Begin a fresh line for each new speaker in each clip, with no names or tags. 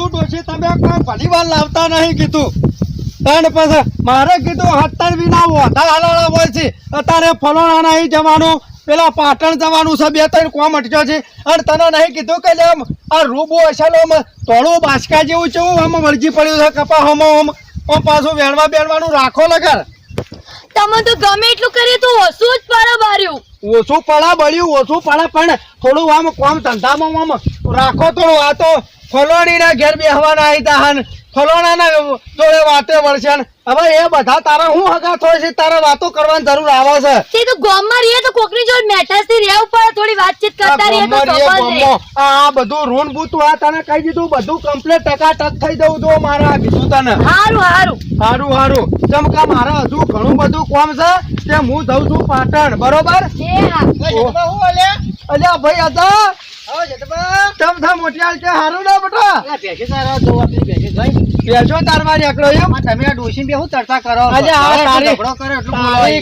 શું ડોશી તમે કોઈ ભલી વાર લાવતા નહીં કીધું તાણ પછી મારે કીધું 70 વિના ઓઢા હાલાળા હોય છે અત્યારે ફલોણા નહીં જવાનું પેલા પાટણ જવાનું છે 2-3 કોમ અટક્યો છે અને તને નહીં કીધું કે આ રૂબો અસલો થોડું બાસકા જેવું છે આમ વળગી પડ્યું છે કપા હમ પાછું વેણવા બેણવાનું રાખો લગર
તમે તો ગમે એટલું કરીએ તો ઓછું જ પડે બાર્યું
ઓછું પડા બળ્યું ઓછું પડે પણ થોડું આમ કોમ ધંધામાં આમ રાખો થોડું આ તો ફલોણીના ઘેર બેહવાના આવી તા ફલોણાના જોડે વાતે વળશે હવે એ બધા તારા હું હગા થોડી છે તારા વાતો કરવાની જરૂર આવે છે
તે તો ગામમાં રહીએ તો કોકની જોડે મેઠાસથી રહેવું પડે થોડી વાતચીત કરતા રહીએ તો સંબંધ રહે
આ બધું રૂન બૂતું આ તને કહી દીધું બધું કમ્પ્લીટ ટકાટક થઈ દઉં તો મારા કીધું તને હારું ચમકા મારા હજુ ઘણું બધું કામ છે તે હું જઉં છું પાટણ બરોબર અલ્યા ભાઈ હતા મોટિયાલ કે હારું ના બેટા બેસો તારવારી એકલો એમ તમે ડોશી બે હું ચર્ચા કરો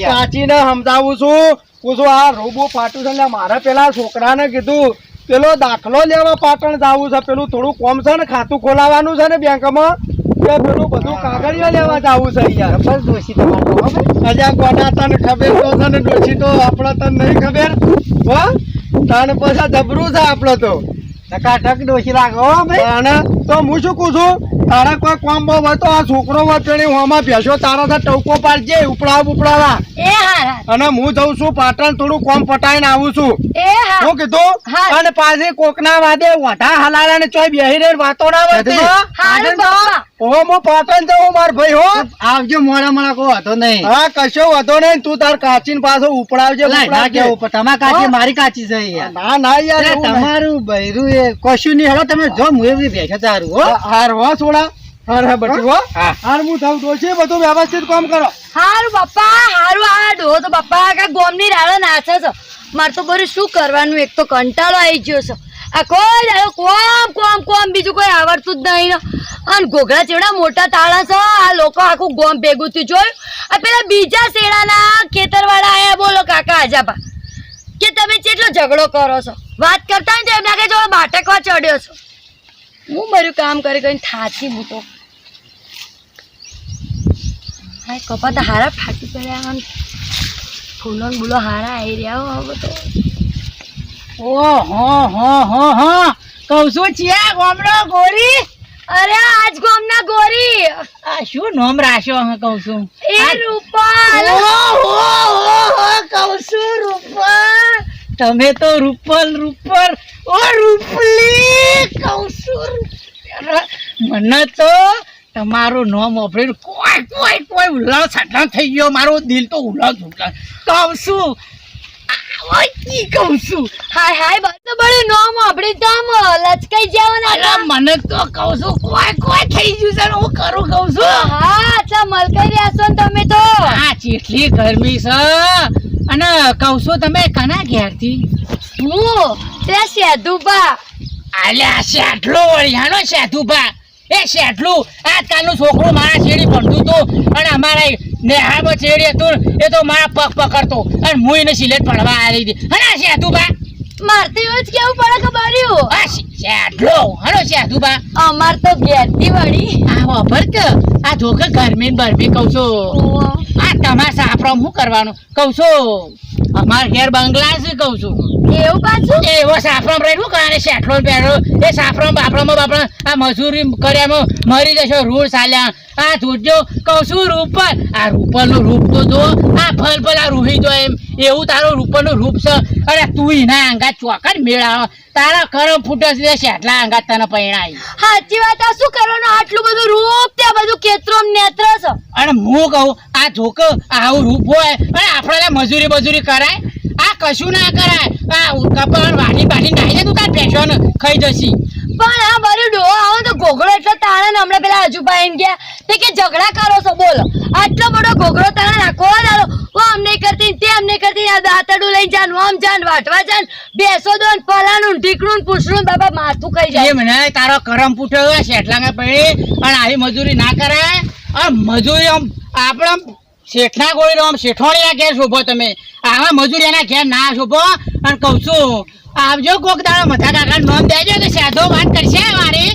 કાચીને સમજાવું છું પૂછું આ રોબો પાટું છે મારે પેલા છોકરાને કીધું પેલો દાખલો લેવા પાટણ જવું છે પેલું થોડું કોમ છે ને ખાતું ખોલાવાનું છે ને બેંકમાં કે પેલું બધું કાગળિયા લેવા જવું છે યાર બસ ડોશી તમારે અલ્યા કોના તને ખબર તો છે ને ડોશી તો આપણે તને નહીં ખબર હો તને પછી જબરું છે આપણે તો ટકાટક ડોશી લાગો ભાઈ તો હું શું કહું છું તારે કોઈ કોમ બહુ હોય તો આ છોકરો વચડી હોમાં ભેસો તારા ટવકો પાડજે ઉપડાવા અને હું જઉં છું પાટણ થોડું કોમ પટાઈને આવું છું શું કીધું અને પાછી કોકના વાદે વઢા હલાલા ને ચોય બેહી રહી વાતો ના વધતી હું પાટણ જવું માર ભાઈ હો આવજો મોડા કોઈ વાંધો નહીં હા કશો વાંધો નહીં તું તાર કાચી પાછો ઉપડાવજે તમારી કાચી મારી કાચી છે ના યાર તમારું બૈરું એ કશું નહીં હેડો તમે જો હું એવી ભેગા તારું હો હાર હો છોડા હાર હે બટી હો હાર હું થાવ દોશી બધું વ્યવસ્થિત કામ કરો
હારું બાપા હારું આ ડો તો બાપા કા ગોમની રાળો નાચે છે માર તો બરું શું કરવાનું એક તો કંટાળો આવી ગયો છે આ કોઈ દાડો કોમ બીજું કોઈ આવડતું જ નહીં અને ઘોઘરા ચેવડા મોટા તાળા છે આ લોકો આખું ગોમ ભેગું થયું જોયું આ પેલા બીજા શેડાના ખેતરવાળા આયા બોલો કાકા આજાપા કે તમે કેટલો ઝઘડો કરો છો વાત કરતા ને એમ લાગે જો બાટકવા ચડ્યો છો હું મારું કામ કરી કરીને થાકી હું તો હા કપા તો હારા ફાટી પડ્યા ફૂલો બુલો હારા આવી રહ્યા હવે તો
ઓહો કહું છું ચિયા ગોમડો ગોરી
અરે આજ ગોમના ગોરી
આ શું નામ રાશો કહું છું
એ રૂપલ
કહું છું રૂપલ તમે તો રૂપલ ઓ રૂપલી કહું છું મને તો તમારું નામ વાપરીને કોઈ ઉલ્લાસ છાટલા થઈ ગયો મારું દિલ તો ઉલ્લાસ કહું છું કહું છું
હાય બસ બડું નામ આપડી તો આમ લચકાઈ જવાના
મને તો કહું છું કોઈ થઈ ગયું છે હું કરું કહું છું
હા આટલા મલકાઈ રહ્યા છો ને તમે તો
હા કેટલી ગરમી છે અને કહું છું તમે કના ઘેરથી
હું ત્યાં સેધુબા
આલ્યા શેઠલો વળિયાનો શેઠુભા એ શેઠલું આજકાલનું છોકરું મારા શેરી ભણતું હતું અને અમારા નેહામાં શેરી હતું એ તો મારા પગ પકડતો અને હું એને સિલેટ પડવા આવી હતી હને શેઠુભા
મારતી એવું જ કેવું પડે ખબર
શેઠલો હનો શેઠુભા
અમાર તો ઘેરથી વળી
આ વાપર કે આ જોકે ગરમી બરમી કહું છું આ તમારા સાફરામ શું કરવાનું કહું છું અમારા ઘેર બંગલા છે કહું છું
એવું પાછું
એવો સાફરામ રહી શું કરે શેઠલો પહેરો એ સાફરામ બાપરામાં આ મજૂરી કર્યામાં મરી જશો રૂળ ચાલ્યા આ જોજો કહું છું રૂપલ આ રૂપલનું રૂપ તો જો આ ફલ આ રૂહી જો એમ એવું તારું રૂપલનું રૂપ છે અરે તું એના આંગા ચોકડ મેળા તારા કરમ ફૂટે છે શેઠલા આંગા તને પૈણાઈ
સાચી વાત આ શું કરવાનું આટલું બધું રૂપ ત્યાં બધું કેત્રોમ નેત્ર છે
અને હું કહું આ જોક આવું રૂપ હોય અને આપણે મજૂરી કરાય આ કશું ના કરાય આ કપડ વાડી નાખી દે તું તાર પેશોને ખાઈ જશી
પણ આ મારું ડો આવો તો ઘોઘડો એટલો તાણે ને હમણાં પેલા હજુભાઈ ગયા તે કે ઝઘડા કરો છો બોલો આટલો બધો ઘોઘડો તાણે નાખો દાડો હું આમ નહીં કરતી તેમ નહીં કરતી આ દાંતડું લઈને જાન આમ જાન વાટવા જાન બેસો દો ને પલાનું ઢીકણું પૂછડું બાબા માથું ખાઈ જાય
મને તારો કરમ પૂઠો શેઠલા પડી અને આવી મજૂરી ના કરાય અને મજૂરી આમ આપણે શેઠના ગોળી આમ શેઠોણીના ઘેર શોભો તમે આવા મજૂરી એના ઘેર ના શોભો અને કહું છું આવજો કોક દાડો મથા કાકા નામ દેજો તો સાધો વાત કરશે મારી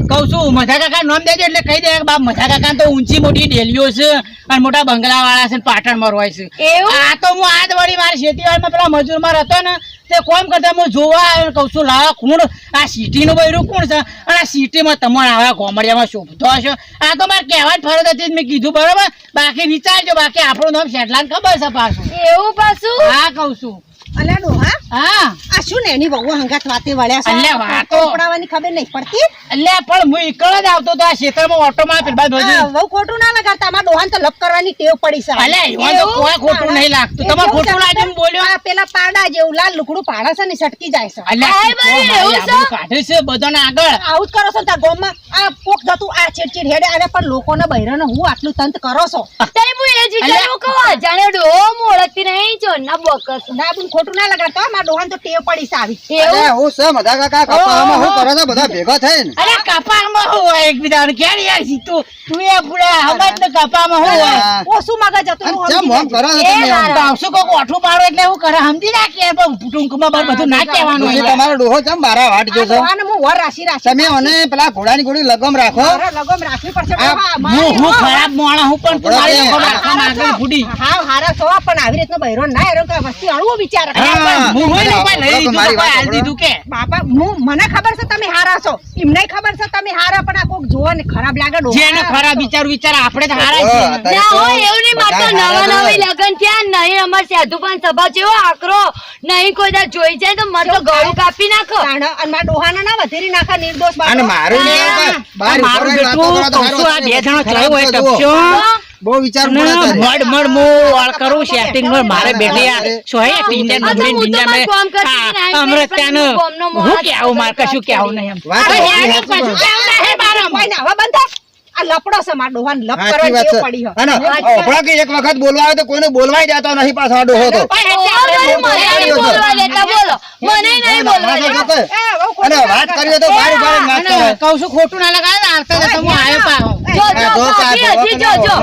કહું છું છું મધા કાકા નામ દેજો એટલે કહી દે કે બાપ મધા કાકા તો ઊંચી મોટી ડેલીઓ છે અને મોટા બંગલા વાળા છે ને પાટણમાં હોય છે.
એવું?
આ તો હું આજ વળી મારી ખેતીવાડીમાં પેલા મજૂરમાં હતો ને તે કોમ કરતા હું જોવા આવ્યો ને કહું છું લાવા કોણ આ સિટીનું બૈરું કોણ છે અને આ સિટીમાં તમારે આવા ગોમડિયામાં શોભતો હશો. આ તો મારે કહેવા જ ફરજ હતી જ મેં કીધું બરોબર. બાકી વિચારજો બાકી આપણું નામ શેટલાને ખબર છે પાછું.
એવું પાછું?
હા કહું છું.
અલ્યા ડોહા
હા
આ શું ને એની વહુ હંગાત વાતે વળ્યા છે
અલ્યા વાતો.
પડાવવાની ખબર નહીં પડતી
એટલે પણ હું એકલો જ આવતો તો આ ક્ષેત્રમાં ઓટોમાં પેલા
આ
બધું
વહુ ખોટું ના લગાડતા અમારા ડોહાને તો લપ કરવાની ટેવ પડી છે
અલ્યા એમાં તો કોઈ ખોટું નહીં લાગતું. તમારે ખોટું લાગ્યું બોલ્યો.
આ પેલા પાડા જેવું લાલ લુકડું પાડા છે ને સટકી જાય છે
અલ્યા
આય ભાઈ,
મારી
એવું છે?
આબરૂ કાઢે છે બધાને આગળ.
આવું જ કરો છો ને તાર ગામમાં આ કોક જતું આ ચીડચીડ હેડે અરે પણ લોકોને બૈરાને હું આટલું તંત કરો છો
તારે હું એ જ વિચાર્યું કહું અજાણ્યો ડોહો હું ઓળખતી નહીં છો ના બકસ.
ના પણ ખોટું ના લગાડતા અમારા ડોહાને તો ટેવ પડી છે આવી
એવું?
હું છે મધા કાકા કપામાં હું કરો છો બધા ભેગા થઈને?
અરે કપામાં હું હોય એકબીજાને ક્યાં યાર સીતું તું એ પૂરા હમત ને કપામાં હું હોય.
ઓછું મગજ હતું હું
ચમ
સમજી
મોમ કરો છો
એ
તમે આમ?
મારા.
આવશું કોક ઓઠું પાડો એટલે હું કરે સમજી નાખ યાર પણ ટૂંકમાં બાર બધું ના કહેવાનું
ડોશી
હોય.
તમારો ડોહો ચમ બારા વાટ
આ
જો છો?
ડોહાને હું વર રાશી
તમે મને પેલા ઘોડાની ઘોડી લગમ રાખો.
મારે લગમ રાખવી પડશે
આ
ડોહા,
હું
મારી
હું
હો.
ખરાબ મોણા હું પણ તું મારી
બરાબર.
લખો રાખવા માંગે ફૂડી.
હા હારા છો પણ આવી રીતનો બૈરો ના હેરો કે વસ્તી અળવો વિચાર કરે.
હા.
હું હોય ને કોઈ લઈ લીધું
મારી
તો કોઈ
વાત
હાલ દીધું કે
બાપા મને ખબર છે તમે હારા છો એમને ખબર છે તમે હારા પણ આ કોક જોવો ને ખરાબ લાગે ડોહા.
જેને ખરાબ વિચાર આપણે તો હારા છીએ ને.
અત્યારે
ના
તો
હોય એવું નહીં મારે તો
બધા
નવા
હારા
નવી લગન થયા નહીં અમાર સાધુપાન સભા જેવો આકરો નહીં કોઈ દા જોઈ જાય તો મારે તો ગળું કાપી નાખો.
તાણ અને મારા ડોહાને ના વધેરી નાખા નિર્દોષ બાપા.
અને મારું નહીં આવતા. બહાર
મારું
ઉભો રહીને વાતો
બેટું
કરો તો
કહું છું, આ
સારું
બે જણા
ખરાબ
થયું હોય
તો જુઓ.
ટપચ્યો.
બહુ વિચાર
અને
પડે તારે.
મડ મડ મો વાળ કરું setting માં મારે બેઠી આ સોય ટીંડે
આ તો હું તો
ટીંડે
મારું કામ કરતી હતી ને, આ
અમરે
પેલા
ત્યાંનું
ગામનો મોળા
હું કેવું મારે કશું કેવું નહીં એમ.
વાત
અરે
સાચી,
યાર,
સાચી
કશું
વાત.
કેવું નહીં બારામાં.
કોઈ ના હવે બંધ થા. આ લપડો છે મારા ડોહાને લપ
સાચી
કરવાની
વાત
ટેવ
છે.
પડી હે.
અને ઓભળો કે એક વખત બોલવા આવે તો કોઈને બોલવાય દેતો નહીં પાછો આ ડોહો તો.
ભાઈ,
ઓ,
એટલે
ભાઈ,
આપણે
મને નહીં બોલવા દેતા બોલો મને નહીં બોલવા
ના, ના,
દેતા.
ના,
એ, વહુ ખોટું
અને
ના
વાત
લગાડતા.
કરીએ તો બારી બારી વાત
અને
કરે.
કહું છું ખોટું ના લગાડે ને આવતા જતા હું આવ્યો પાછો.
જો
આ
જો
જો
ભાભી
કાં
હજી જો જો.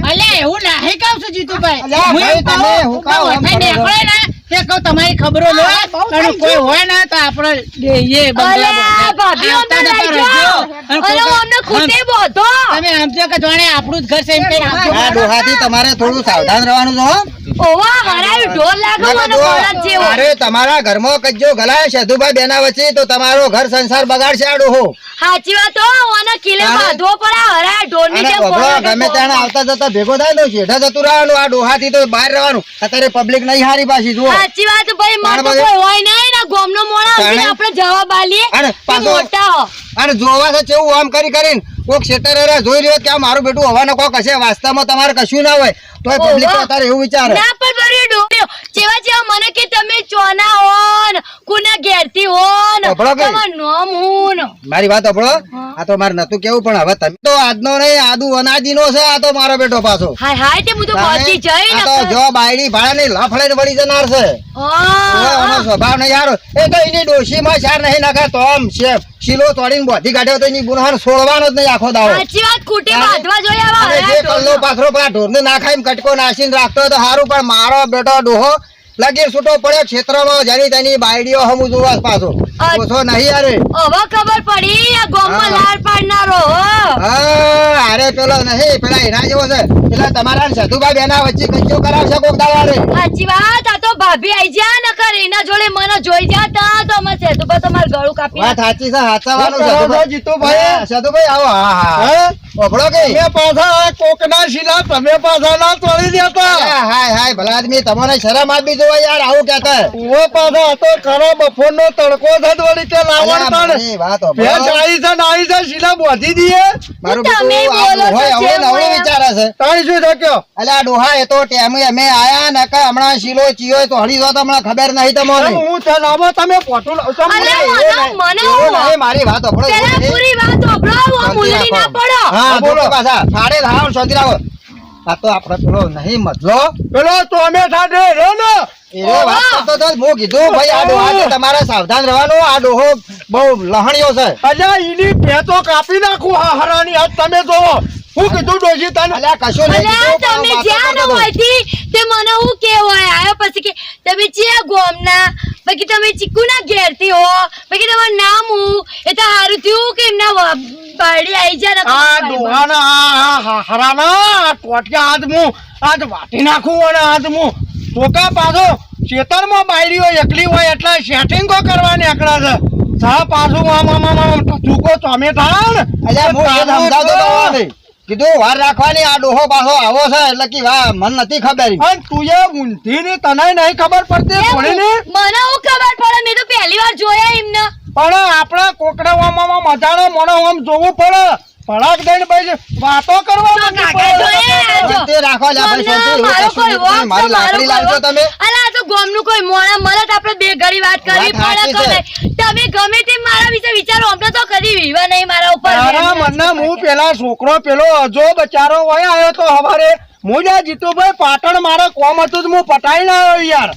અલ્યા એવું નહીં કહું છું જીતુભાઈ.
અલ્યા
હું
ભાઈ,
એમ
તમે
કહું,
હું કહું, આમ
ભાઈ
કરો છો.
નીકળે ને તે કહું તમારી ખબરો લો અને કોઈ હોય ને તો આપણે એ બંગલા
અલ્યા, ભાભી
આવતા
અમને
જતા
લઈ
રહેજો.
જાઓ.
અને
અરે
કોઈ-
અમને ખૂટે બોધો.
તમે સમજો કે જાણે આપણું જ ઘર છે એમ કઈ આપજો.
આ ડોહાથી તમારે થોડું સાવધાન રહેવાનું છે હો.
ઓવા હરાયું ઢોર લાગો
નકર
મને
જો
બળદ જેવો.
અરે તમારા ઘરમાં કજ્જો ગલાય સધુભાઈ બેના વચ્ચે તો તમારો ઘર સંસાર બગાડશે આ ડોહો.
સાચી વાત હો ઓને કિલે
અને-
બાંધવો પડે હરાય ઢોરની
અને
જેમ
ગભરો
બોલે
ગમે
બોલે.
ત્યાં આવતા જતા ભેગો થાય તો શેઠા જતું રહેવાનું આ ડોહાથી તો બહાર રહેવાનું. અત્યારે પબ્લિક નહીં હારી પાછી જુઓ.
સાચી વાત ભાઈ મારે તો
તાણ
કોઈ હોય નહીં ને ગોમનો મોણા
તાણે?
ઉઠીને આપણે જવાબ આલીએ
અને
કે
પાછો-
મોટા હો.
અને જોવા છે કેવું આમ કરી કરીને કોક શેતર જોઈ રહ્યો કે આ મારું બેટું હવાનો કોક હશે વાસ્તવમાં તમારે કશું ના હોય તોય પબ્લિક
ઓહો.
અત્યારે એવું વિચારે.
ના પણ બરી ડોબ્યો જેવા જેવા મને કે તમે ચોના હોન કુના ઘેરથી હોન
અભળો કઈ?
તમાર નામ હું ને.
મારી વાત સાંભળો. આ તો મારે નતું કેવું પણ હવે તમે તો આજનો નહીં આદુ અનાદીનો છે આ તો મારો બેટો પાછો.
હાય હાય તે હું તો પહોંચી જઈ
આ તો જો બાયડી ભાડા ની લાફડાઈને વળી જનાર છે. એનો સ્વભાવ નહીં હારો. એ તો એની ડોશીમાં ચાર નહીં નાખે તો આમ છે શીલો તોડીને બોધી કાઢ્યો તો એની ગુનહાન છોડવાનો જ નહીં આખો દાડો.
સાચી વાત ખૂટે
તાણે?
બાંધવા જોઈએ આવા
અને જે
હરાય
કલ્લો
ઢોરનો.
પાથરો પેલા ઢોરને નાખાઈને કટકો નાસીને રાખતો હોય તો સારું પણ મારો બેટો ડોહો લગીર છૂટો પડ્યો ક્ષેત્રમાં જેની તેની બાયડીઓ હમું જોવા પાછો ઓછો નહીં યાર.
હવે ખબર પડી આ ગોમમાં
હા.
લાડ પાડનારો હો.
હા અરે પેલો નહીં પેલા એના જેવો છે એટલે તમારા ને સધુભાઈ બેના વચ્ચે કચ્ચો કરાવશે કોક દાડા રે.
સાચી વાત આ તો ભાભી આઈ જા ન કર એના જોડે મને જોઈ જાતા તો અમે સેતુભા તમારું ગળું કાપી
વાત સાચી છે હાચવાનું
હું કરો છો
સધુભાઈ.
જીતુભાઈ?
હા, સધુભાઈ આવો હા હા ઓભળો કે
તમે પાછા કોકના શીલા તમે પાછા ના તોડી દેતા
હાય હાય ભલા આદમી તમને શરમ આપી જોવા યાર આવું કહેતા.
ઉવો પાછા આ તો ખરો બફોરનો તડકો છે જ વળી તે લાવણ
અલ્યા,
તાણ
મારી વાત
ભેંસ
સાંભળો.
આવી છે ને આવી છે શીલા બોધી દઈએ
મારું
તમે
બેટું આ
બોલો
ડોહોય
છો
હવે
જેમ
નવરો
હોય.
વિચારે છે.
તાણી શું થયો
અલ્યા ડોહા એ તો ટેમે અમે આયા ને કે હમણાં શીલો ચિયો તો હળી જો તો હમણાં ખબર નહીં તમને.
હું છે લાવો તમે પોટું લાવશો
અલ્યા, મને
એવું નહીં, મારી વાત સાંભળો.
પેલા
એવું નહીં.
પૂરી વાત ઓભળાવો આ
શાંતિ
મુલડી ના
રાખો.
પડો
હા બોલો પાછા સાડે રાવ શાંતિ રાખો. આ તો આપણે પેલો નહીં મતલો
પેલો તો અમે સાથે રહ્યો ને
એ વાત કરતો તો જ હું કીધું ભાઈ આ ડોહાથી તમારે સાવધાન રહેવાનું. આ ડોહો બહુ લહણિયો છે.
અલ્યા ઈની ભેંસો કાપી નાખું હા હરાની હાથ તમે જોવો
હું કીધું ડોશી તને
અલ્યા કશું નહીં
અલ્યા
કીધું,
તમે
પણ
જ્યાં
વાતો
ન
કરતો હતો.
હોયથી તે મને હું કેવાય આયો પછી કે તમે જ્યાં ગોમના પછી તમે ચીકુના ઘેરથી હો પછી તમારું નામ હું એ તો હારું થયું કે એમના બાળી આવી જાય ને
આ ડોહાના હરાના ટોટિયા આજ વાટી નાખું અને આજ હું ટોકા પાછો ખેતરમાં બાયડીઓ એકલી હોય એટલે સેટિંગો કરવાની એકલા છે સા પાછું આમ ટચુકો ટમેટા ને
અલ્યા હું એ સમજાવતો તો વાને. કીધું વાર રાખવાની આ ડોહો પાછો આવો છે એટલે કે વાહ મન નથી ખબર
અને તું એ ઊંધી ની તને નહીં ખબર પડતી થોડીને
મને હું ખબર પડે મેં તો પહેલી વાર જોયા એમને
પણ આપણે કોકડાવામાં મજાનો મોણો આમ જોવું પડે ભડાક દઈને ભાઈ વાતો કરવા
તો
નથી
કાકા
પડે.
જોઈએ આજો.
તે રાખો લ્યા ભાઈ, શાંતિ, એવું
મારો
કશું
કોઈ
નહીં.
વોક
મારી
તો
લાકડી
મારો
લાવજો
કોઈ
તમે.
વોક. અલા, આ તો ગામનું કોઈ મોણા મળે તો આપણે બે ઘડી વાત કરવી
વાત
પડે
સાચી
કરે તમે ગમે તેમ મારા વિશે વિચારો અમને તો કદી વિવા નહીં મારા ઉપર
તારા મનના હું પેલા છોકરો પેલો અજો બચારો હોય આવ્યો તો હવારે હું જ્યાં જીતુભાઈ પાટણ મારે કોમ હતું તો હું પટાઈ ના આવ્યો યાર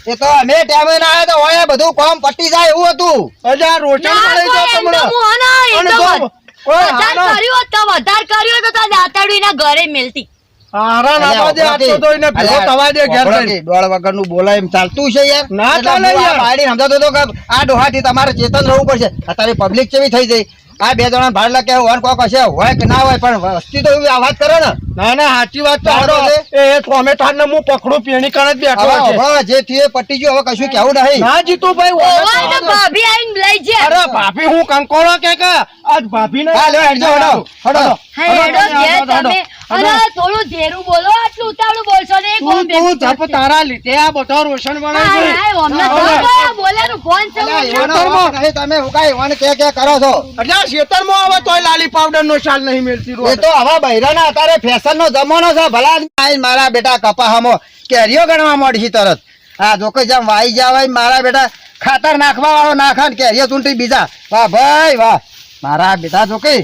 એ તો અમે ટાઈમે ના આવ્યા તો હોય બધું કામ પટી જાય એવું હતું.
હજા રોશન
ના,
મળી
કોઈ
જાય
એમ તો
તમને
હું હો ને, એમ
અને
તો
કોઈ- કોઈ
વધારે
હારા-
કર્યું હોત તો વધારે કર્યું હોત તો તારા દાતાડું એના ઘરે મેલતી
હારા ના
અલ્યા,
બાજે આટલો તો એને ભેગો
અલ્યા,
થવા દે ઘેર
વગર
જઈને.
કે દોડ વગરનું બોલાય એમ ચાલતું છે યાર.
ના
એટલે
ચાલે
હું આ
યાર.
બાયડી સમજાવતો હતો કે આ ડોહાથી તમારે ચેતન રહેવું પડશે. અત્યારે પબ્લિક કેવી થઈ જઈ આ બે જણા ભાડ લાગે વન કોક હશે હોય કે ના હોય પણ વસ્તી તો એવી આ વાત કરે ને.
ના ના સાચી વાત તો
ચાલો
હારો. એ ટોમેટા ને હું પકડું પેણી કરે જ બેઠો
હવે
છે
હવે જે થયું એ પટી ગયું, હવે કશું કેવું નહીં.
ના જીતુભાઈ
ઓય
ઓય
તો ભાભી આઈને લઈ જાય
અરે ભાભી હું કંકોળો કે આજ ભાભી ને
હા, લ્યો, હેડજો, હેડો, હેડો.
હા, હેડો ઘેર તમે અને થોડું ધેરું બોલો આટલું ઉતાવળું બોલશો ને એ ગોમ
તું જપ તારા લીધે આ બધો રોશન બને છે
બોલાનું ફોન છે
અલ્યા,
અમને.
એવાનો વાંક નહીં, તમે હું કાંઈ વાંક કે કરો છો.
એટલે આ ખેતરમાં આવે તોય લાલી પાવડર નો શાલ નહીં મેળતી
એ તો હવે બૈરાના અત્યારે ફેશન નો જમાનો છે. ભલા આઈને મારા બેટા કપાહામાં કેરીઓ ગણવા માંડી તરત. હા જોકે જેમ વાઈ જવાય મારા બેટા ખાતર નાખવા વાળો નાખા ને કેરીઓ ચૂંટી બીજા. વાહ ભાઈ વાહ મારા બેટા જોકે